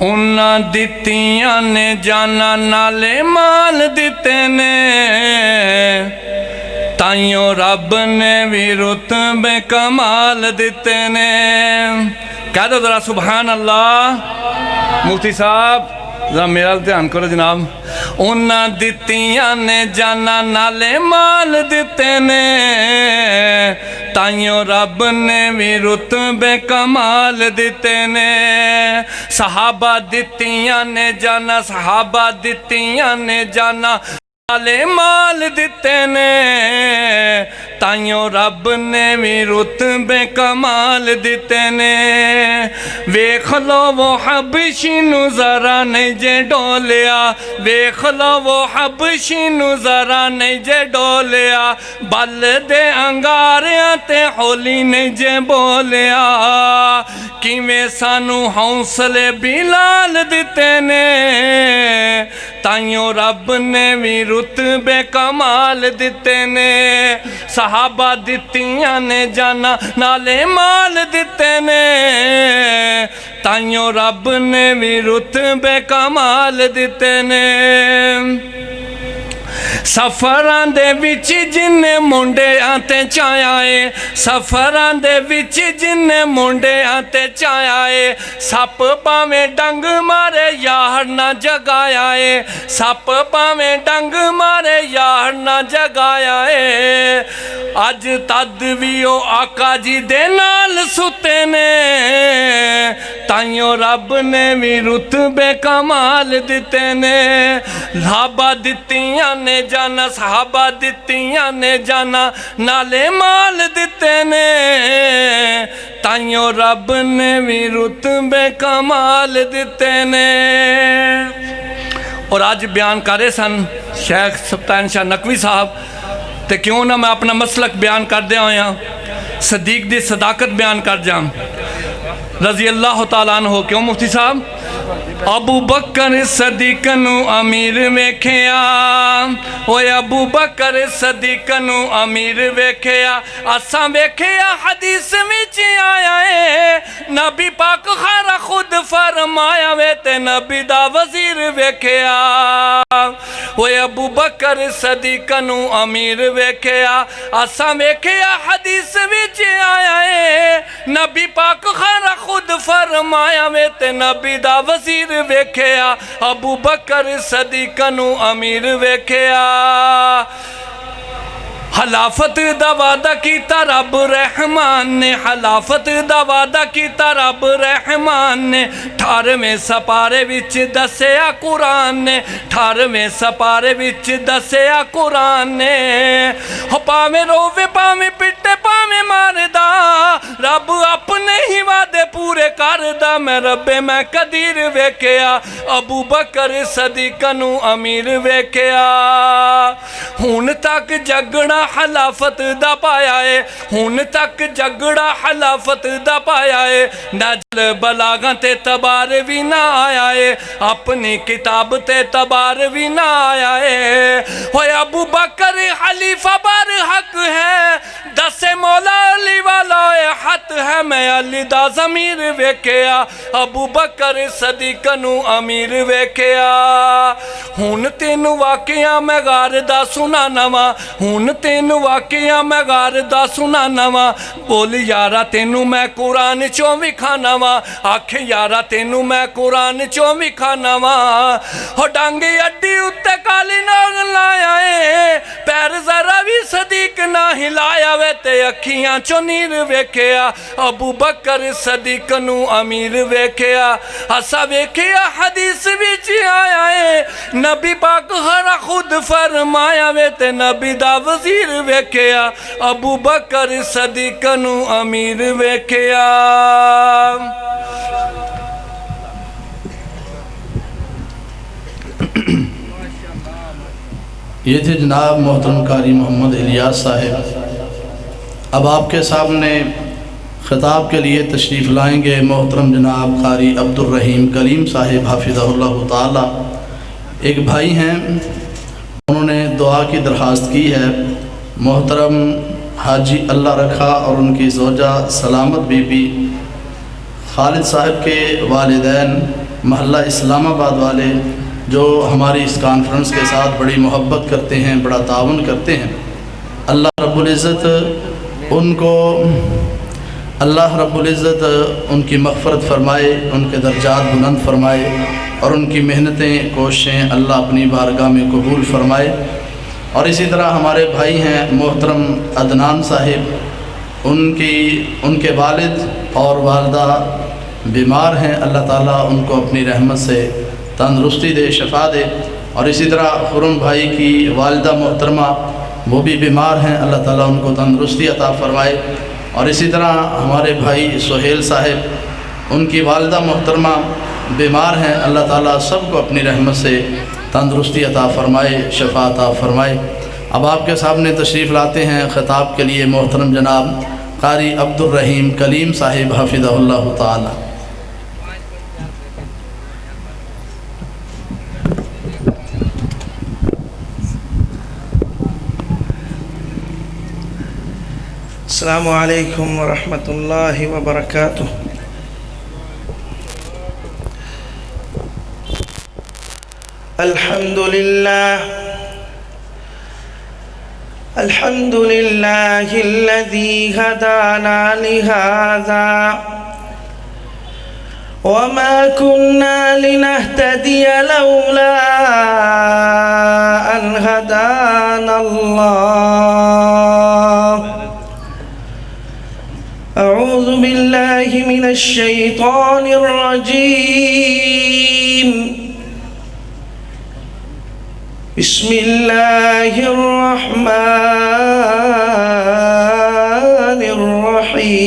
उन्हां दित्तियां ने जाना नाले माल दिते ने, ताइयों रब ने भी रुतबे कमाल दिते ने। कह दो जरा सुभान अल्लाह। मुफ्ती साहब जरा मेरा ध्यान करो जनाब। उन्हां दित्तियां ने जाना नाले माल दिते ने, ताइयों रब ने भी रुतबे कमाल दिते ने। सहाबा दित्तियां ने जाना, सहाबा दित्तियां ने जाना नाले माल दिते ने, ताइयों रब ने भी रुतबे कमाल दिते ने। वेख लो वो हबशी नू जरा नहीं जे डोलिया, वेख लो वो हबशी नू जरा नहीं जे डोलिया, बल दे अंगारियां ते होली नहीं जे बोलिया। किवें सानू हौसले बिलाल दिते ने, ताइयों रब ने भी रुतबे कमाल दिते ने। सहाबा दित्तियां ने जाना नाले माल दिते ने, ताइयों रब ने भी रुतबे कमाल दिते ने। सफरां दे विच जिन्ने मुंडियां ते चाया है, सफरां दे विच जिन्ने मुंडियां ते चाया है, सप भावें डंग मारे यार ना जगाया है, सप भावें डंग मारे यार ना जगाया है। अज तद भी ओ आका जी दे नाल सुते ने, ताइयों रब ने भी रुतबे कमाल दिते ने। लाबा दित्तियां ने जाना, सहाबा दित्तियां ने जाना नाले माल दिते ने, ताइयों रब ने भी रुतबे कमाल दिते ने। और आज बयान कर रहे सन शेख सुल्तान शाह नकवी साहब, तो क्यों ना मैं अपना मसलक बयान कर दिया होया, सदीक दी सदाकत बयान कर जा रजी अल्लाह तआला अन्हु। क्यों मुफ्ती साहब? अबू बकर सदीक नू अमीर वेख्या, ओए अबू बकर सदीक नू अमीर वेख्या, असां वेख्या हदीस विच आया है, नबी पाक खारा खुद फरमाया वे ते नबी दा वजीर वेख्या। ओए अबू बकर सदीक नू अमीर वेख्या, असां वेख्या हदीस विच आया है, नबी पाक खारा खुद फरमाया वे ते नबी दा वजीर वेख्या। अबू बकर सदीक नू अमीर वेख्या, हलाफत दा वादा कीता रब रहमान ने, हलाफत दा वादा कीता रब रहमान ने। 18वें सपारे विच दस्या कुरान ने, 18वें सपारे विच दस्या कुरान ने। हो भावें रोवे भावें पिटे भावें मारदा, रब अपने ही वादे पूरे करदा। मैं रब्बे मैं कदीर वेख्या, अबू बकर सदीक नू अमीर वेख्या। हुण तक जगड़ा हलाफत दा पाया है, हुण तक जगड़ा हलाफत दा पाया है, नजल बलागा ते तबार भी ना आया है, अपनी किताब ते तबार भी ना आया है। हो अबू बकर खलीफा बर हक है, दसे मौला अली वाला हत है, मैं अली दा ज़मीर वेख्या। अबू बकर सदीक नू अमीर वेख्या। हुण तेनू वाकिया मैं गार दा सुनाना वा, हुण तेनू वाकिया मैं गार दा सुनाना वा। बोल यारा तेनू मैं कुरान चों विखाना वा, आख यारा तेनू मैं कुरान चों विखाना वा। हो डांगी अड्डी उत्ते काली नाग लाया है, पैर जरा भी सदीक ना हिलाया वे ते अखियां चों नीर वेख्या। अबू बकर सदीक नू अमीर वेख्या। असा वेख्या हदीस विच आया है, नबी पाक हरा खुद फरमाया वे ते नबी दा वजीर वेख्या। अबू बकर सदीक नू अमीर वेख्या। ये थे जनाब मोहतरम कारी मोहम्मद इलियास साहब। अब आपके सामने ख़िताब के लिए तशरीफ़ लाएंगे मोहतरम जनाब कारी अब्दुल रहीम कलीम साहिब हाफिज़हुल्लाह ताला। एक भाई हैं, उन्होंने दुआ की दरख्वास्त की है। मोहतरम हाजी अल्लाह रखा और उनकी ज़ौजा सलामत बीबी खालिद साहब के वालिदैन महल्ला इस्लामाबाद वाले जो हमारी इस कॉन्फ्रेंस के साथ बड़ी मोहब्बत करते हैं, बड़ा ताउन करते हैं, अल्लाह रब्बुल इज़्ज़त उनकी मग़फ़रत फ़रमाए, उनके दर्जात बुलंद फ़रमाए और उनकी मेहनतें कोशिशें अल्लाह अपनी बारगाह में कबूल फ़रमाए। और इसी तरह हमारे भाई हैं मोहतरम अदनान साहिब, उनके वालिद और वालदा बीमार हैं, अल्लाह ताला उनको अपनी रहमत से तंदरुस्ती दे, शफा दे। और इसी तरह खुरम भाई की वालिदा मोहतरमा वो भी बीमार हैं, अल्लाह ताला उनको तंदरुस्ती अता फ़रमाए। और इसी तरह हमारे भाई सुहेल साहिब, उनकी वालिदा मोहतरमा बीमार हैं, अल्लाह ताला सबको अपनी रहमत से तंदरुस्ती अता फ़रमाए, शफा अता फ़रमाए। अब आपके सामने तशरीफ़ लाते हैं ख़िताब के लिए मोहतरम जनाब कारी अब्दुर रहीम कलीम साहिब हफ़िज़हुल्लाह ताला। अस्सलामु अलैकुम व रहमतुल्लाहि व बरकातुह। अल्हम्दुलिल्लाहिल्लज़ी हदाना लिहाज़ा व मा कुन्ना लिनहतदिय लौला अन हदानल्लाह। अऊज़ु बिल्लाहि मिनश शैतानिर रजीम। बिस्मिल्लाहिर रहमानिर रहीम।